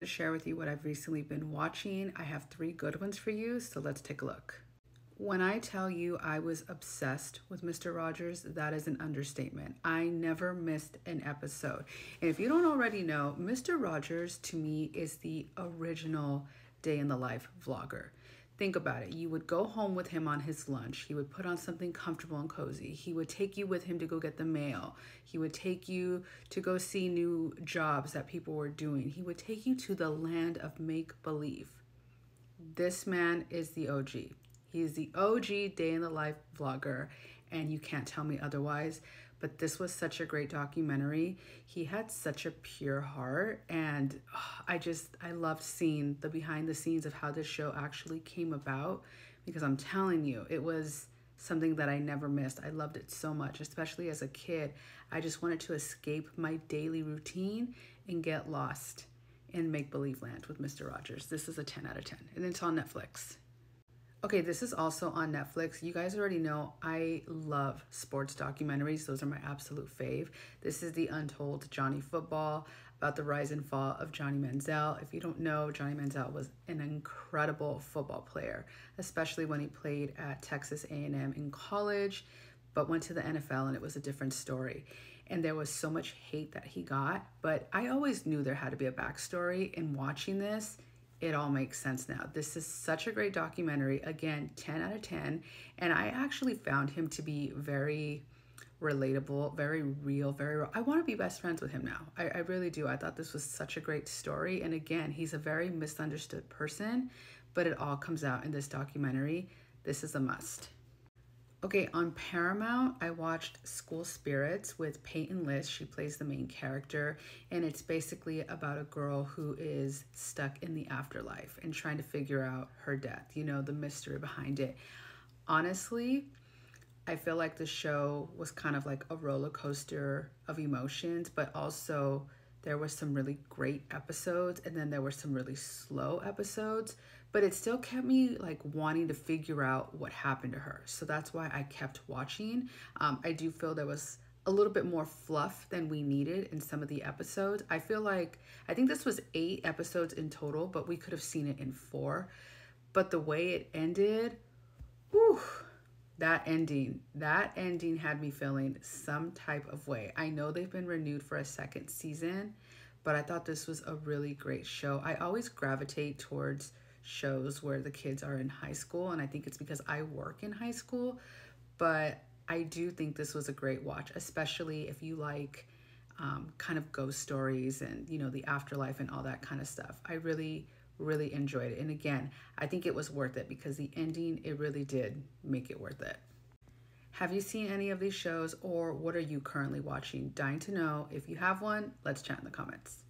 share with you what I've recently been watching. I have 3 good ones for you, so let's take a look. When I tell you I was obsessed with Mr. Rogers, that is an understatement. I never missed an episode. And if you don't already know, Mr. Rogers to me is the original day in the life vlogger. Think about it. You would go home with him on his lunch. He would put on something comfortable and cozy. He would take you with him to go get the mail. He would take you to go see new jobs that people were doing. He would take you to the land of make-believe. This man is the OG. He is the OG day in the life vlogger, and you can't tell me otherwise. But this was such a great documentary. He had such a pure heart, and I loved seeing the behind the scenes of how this show actually came about, because I'm telling you, it was something that I never missed. I loved it so much, especially as a kid. I just wanted to escape my daily routine and get lost in make-believe land with Mr. Rogers. This is a 10 out of 10, and it's on Netflix. Okay, this is also on Netflix. You guys already know I love sports documentaries. Those are my absolute fave. This is The Untold Johnny Football, about the rise and fall of Johnny Manziel. If you don't know, Johnny Manziel was an incredible football player, especially when he played at Texas A&M in college, but went to the NFL and it was a different story. And there was so much hate that he got, but I always knew there had to be a backstory. In watching this, it all makes sense now. This is such a great documentary. Again, 10 out of 10. And I actually found him to be very relatable, very real, very real. I want to be best friends with him now. I really do. I thought this was such a great story. And again, he's a very misunderstood person, but it all comes out in this documentary. This is a must. Okay, on Paramount, I watched School Spirits with Peyton List. She plays the main character, and it's basically about a girl who is stuck in the afterlife and trying to figure out her death, you know, the mystery behind it. Honestly, I feel like the show was kind of like a roller coaster of emotions, but also there were some really great episodes, and then there were some really slow episodes, but it still kept me like wanting to figure out what happened to her. So that's why I kept watching. I do feel there was a little bit more fluff than we needed in some of the episodes. I think this was 8 episodes in total, but we could have seen it in 4. But the way it ended, whew, that ending had me feeling some type of way. I know they've been renewed for a 2nd season, but I thought this was a really great show. I always gravitate towards shows where the kids are in high school, and I think it's because I work in high school, but I do think this was a great watch, especially if you like kind of ghost stories and, you know, the afterlife and all that kind of stuff. I really enjoyed it. And again, I think it was worth it because the ending, it really did make it worth it. Have you seen any of these shows, or what are you currently watching? Dying to know. If you have one, let's chat in the comments.